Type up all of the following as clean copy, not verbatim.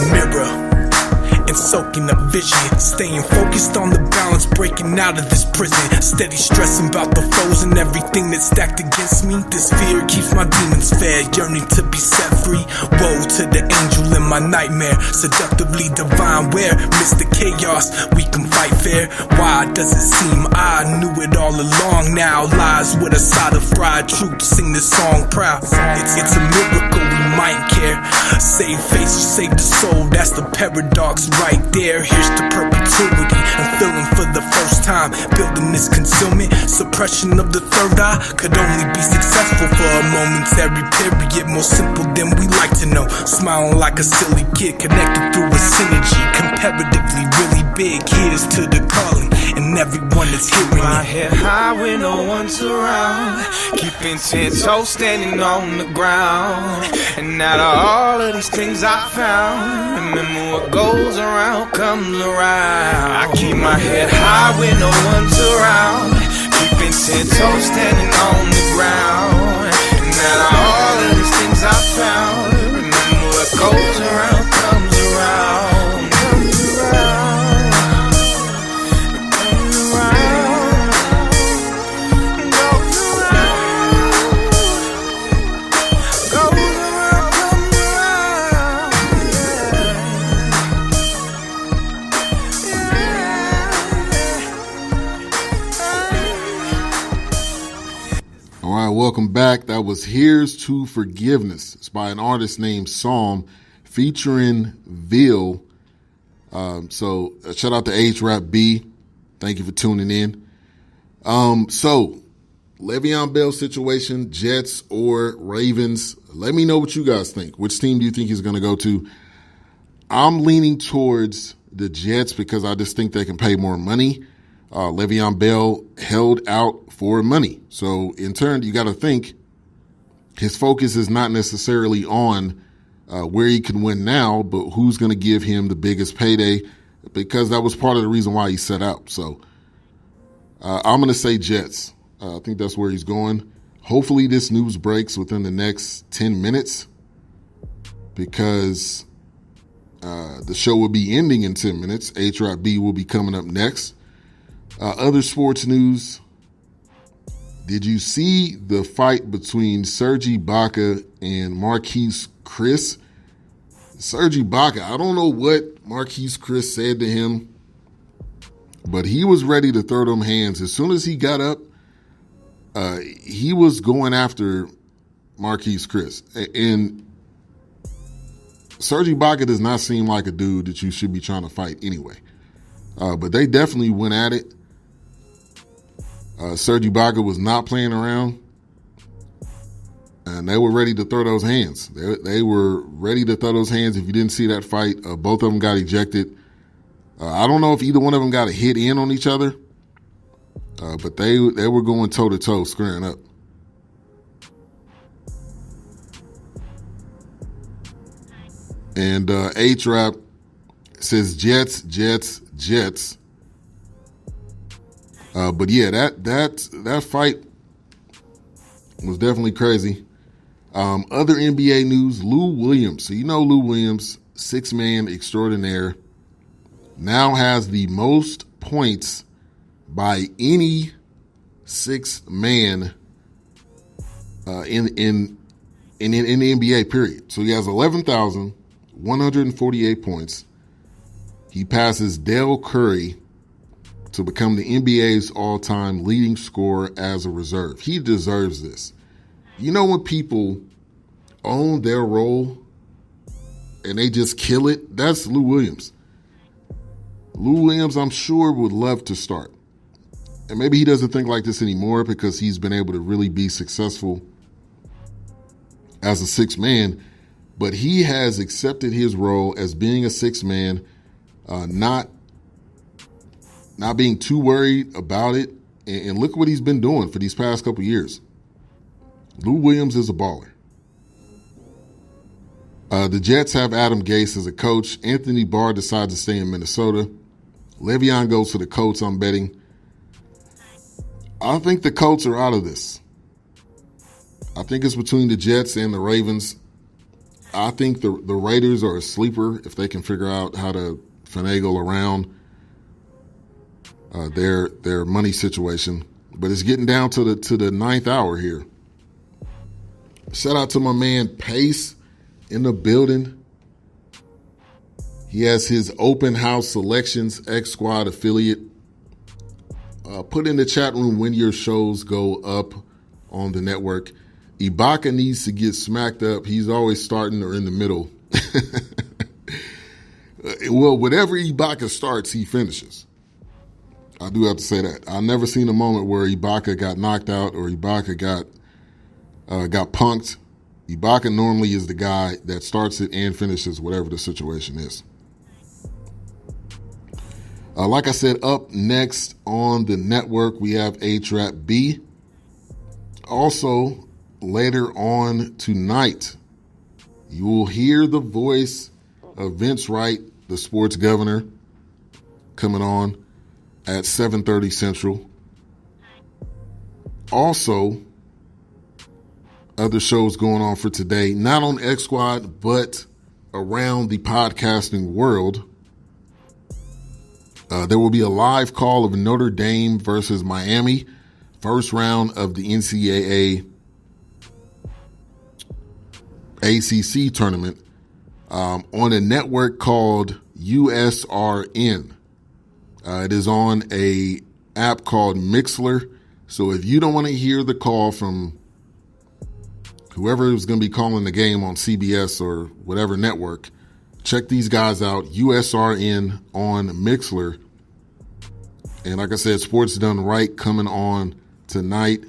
mirror and soaking up vision, staying focused on the balance, breaking out of this prison, steady stressing about the foes and everything that's stacked against me. This fear keeps my demons fed, yearning to be set free. Woe to the angel in my nightmare, seductively divine, where Mr. Chaos, we can fight fair. Why does it seem I knew it all along? Now lies with a side of fried truth, sing this song proud. It's a miracle we might care. Save face or save the soul, that's the paradox right there. Here's to perpetuity and feeling for the first time. Building this concealment, suppression of the third eye could only be successful for a momentary period. More simple than we like to know. Smiling like a silly kid, connected through a synergy. Comparatively really big. Here's to the calling and everyone that's hearing my it. head high with no one's around, keeping 10 toes standing on the ground. And out of all of these things I found, remember what goes around comes around. I keep my head high with no one's around, keeping 10 toes standing on the ground. And out of all of these things I found, remember what goes around comes around. All right, welcome back. That was Here's to Forgiveness. It's by an artist named Psalm featuring Ville. So shout out to H-Rap B. Thank you for tuning in. So Le'Veon Bell situation, Jets or Ravens. Let me know what you guys think. Which team do you think he's going to go to? I'm leaning towards the Jets because I just think they can pay more money. Le'Veon Bell held out for money. So in turn, you got to think his focus is not necessarily on where he can win now, but who's going to give him the biggest payday, because that was part of the reason why he set out. So I'm going to say Jets. I think that's where he's going. Hopefully this news breaks within the next 10 minutes because the show will be ending in 10 minutes. H-Rap B will be coming up next. Other sports news. Did you see the fight between Serge Ibaka and Marquise Chris? Serge Ibaka, I don't know what Marquise Chris said to him, but he was ready to throw them hands. As soon as he got up, he was going after Marquise Chris. And Serge Ibaka does not seem like a dude that you should be trying to fight anyway. But they definitely went at it. Serge Ibaka was not playing around, and they were ready to throw those hands. They were ready to throw those hands. If you didn't see that fight, both of them got ejected. I don't know if either one of them got a hit in on each other, but they were going toe-to-toe, squaring up. And H-Rap says Jets, Jets, Jets. But yeah, that fight was definitely crazy. Other NBA news, Lou Williams. So you know Lou Williams, six-man extraordinaire, now has the most points by any six-man in the NBA, period. So he has 11,148 points. He passes Dale Curry to become the NBA's all-time leading scorer as a reserve. He deserves this. You know when people own their role and they just kill it? That's Lou Williams. Lou Williams, I'm sure, would love to start. And maybe he doesn't think like this anymore because he's been able to really be successful as a six-man. But he has accepted his role as being a six-man, not being too worried about it. And look what he's been doing for these past couple years. Lou Williams is a baller. The Jets have Adam Gase as a coach. Anthony Barr decides to stay in Minnesota. Le'Veon goes to the Colts, I'm betting. I think the Colts are out of this. I think it's between the Jets and the Ravens. I think the Raiders are a sleeper if they can figure out how to finagle around their money situation. But it's getting down to the ninth hour here. Shout out to my man Pace in the building. He has his Open House Selections X Squad affiliate. Put in the chat room when your shows go up on the network. Ibaka needs to get smacked up. He's always starting or in the middle. Well, whatever Ibaka starts, he finishes. I do have to say that. I've never seen a moment where Ibaka got knocked out or Ibaka got punked. Ibaka normally is the guy that starts it and finishes whatever the situation is. Like I said, up next on the network, we have H-Rap B. Also, later on tonight, you will hear the voice of Vince Wright, the sports governor, coming on at 7:30 Central. Also, other shows going on for today, not on X Squad, but around the podcasting world. There will be a live call of Notre Dame versus Miami, first round of the NCAA ACC tournament, on a network called USRN. It is on a app called Mixler. So if you don't want to hear the call from whoever is going to be calling the game on CBS or whatever network, check these guys out, USRN on Mixler. And like I said, Sports Done Right coming on tonight.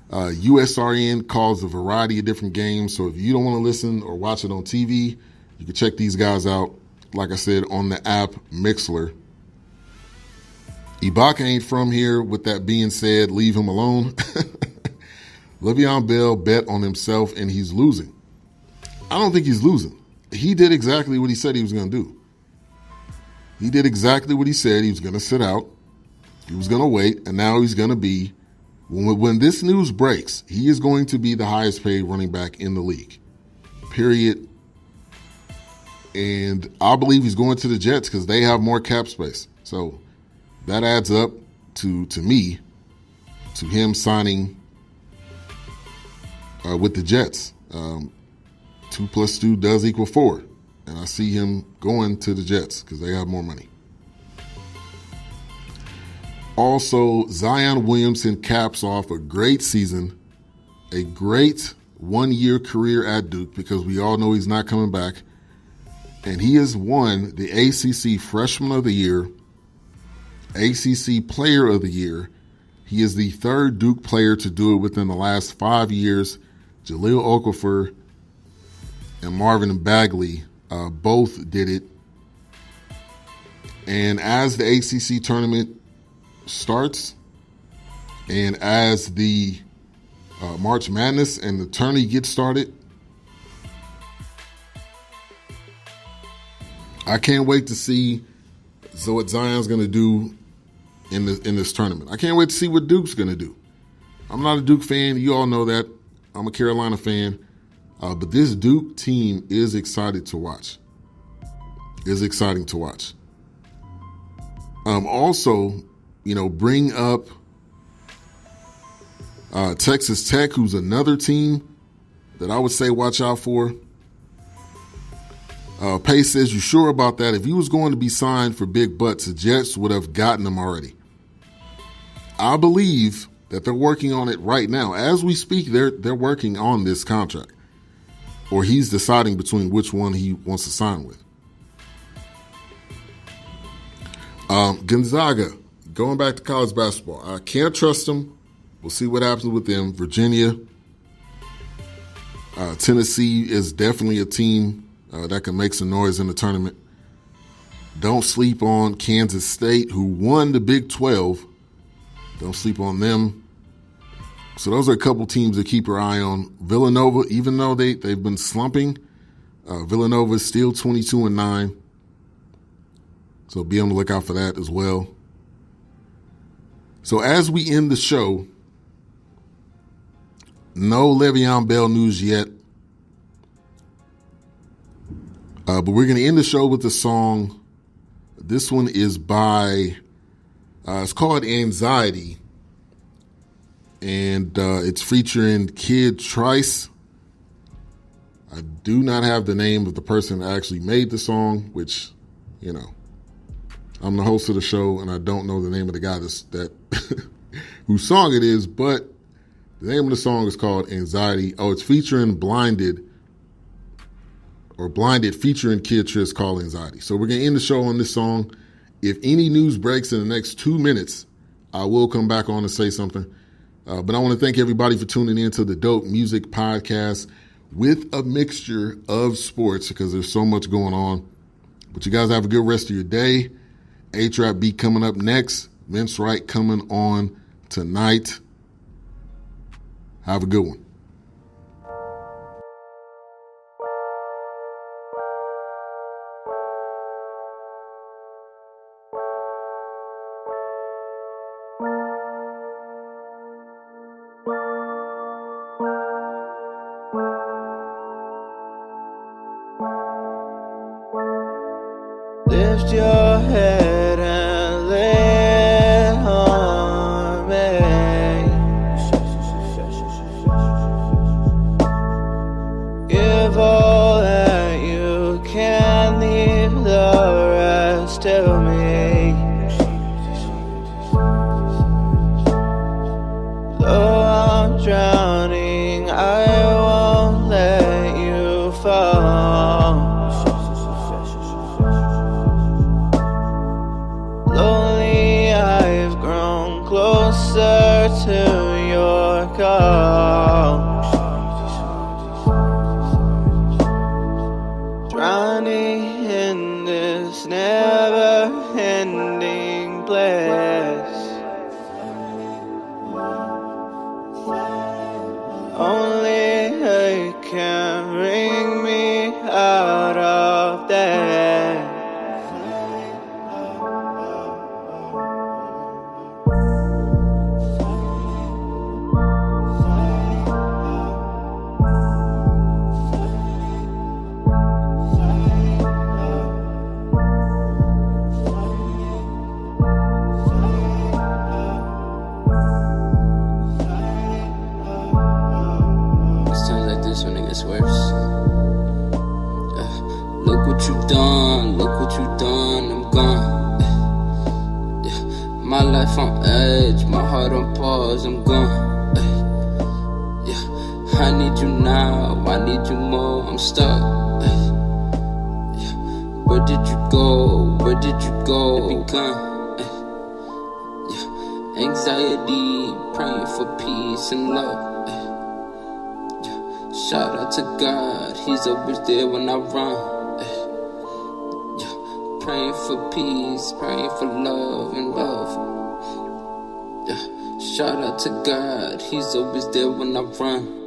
USRN calls a variety of different games. So if you don't want to listen or watch it on TV, you can check these guys out, like I said, on the app Mixler. Ibaka ain't from here. With that being said, leave him alone. Le'Veon Bell bet on himself and he's losing. I don't think he's losing. He did exactly what he said he was going to do. He did exactly what he said. He was going to sit out. He was going to wait. And now he's going to be, when this news breaks, he is going to be the highest paid running back in the league. Period. And I believe he's going to the Jets because they have more cap space. So that adds up to me, to him signing with the Jets. 2 + 2 does equal 4. And I see him going to the Jets because they have more money. Also, Zion Williamson caps off a great season, a great one-year career at Duke, because we all know he's not coming back. And he has won the ACC Freshman of the Year, ACC Player of the Year. He is the third Duke player to do it within the last 5 years. Jahlil Okafor and Marvin Bagley both did it. And as the ACC tournament starts, and as the March Madness and the tourney gets started, I can't wait to see what Zion's going to do in this tournament. I can't wait to see what Duke's going to do. I'm not a Duke fan. You all know that. I'm a Carolina fan. But this Duke team is excited to watch. Is exciting to watch. Also, bring up Texas Tech, who's another team that I would say watch out for. Pace says, you sure about that? If he was going to be signed for big bucks, the Jets would have gotten him already. I believe that they're working on it right now. As we speak, they're working on this contract. Or he's deciding between which one he wants to sign with. Gonzaga, going back to college basketball. I can't trust them. We'll see what happens with them. Virginia. Tennessee is definitely a team that can make some noise in the tournament. Don't sleep on Kansas State, who won the Big 12. Don't sleep on them. So those are a couple teams to keep your eye on. Villanova, even though they've been slumping, Villanova is still 22-9. So be on the lookout for that as well. So as we end the show, no Le'Veon Bell news yet. But we're going to end the show with the song. This one is by, it's called Anxiety. And it's featuring Kid Trice. I do not have the name of the person that actually made the song, which, you know, I'm the host of the show and I don't know the name of the guy that whose song it is, but the name of the song is called Anxiety. Oh, it's featuring Blinded featuring Kid Trice, called Anxiety. So we're going to end the show on this song. If any news breaks in the next 2 minutes, I will come back on and say something. But I want to thank everybody for tuning in to the Dope Music Podcast with a mixture of sports, because there's so much going on. But you guys have a good rest of your day. A-Trap Beat coming up next. Vince Wright coming on tonight. Have a good one. Lift your head and lay on me. Give all that you can, leave the rest to me. Though I'm drowning, I won't let you fall. Lonely, I've grown closer to your call. Drowning in this never-ending bliss. Only it can bring me out of there. When it gets worse. Look what you done, I'm gone. My life on edge, my heart on pause, I'm gone. I need you now, I need you more, I'm stuck. Where did you go, Be gone. Anxiety, praying for peace and love. Shout out to God, He's always there when I run. Praying for peace, praying for love and love. Shout out to God, He's always there when I run.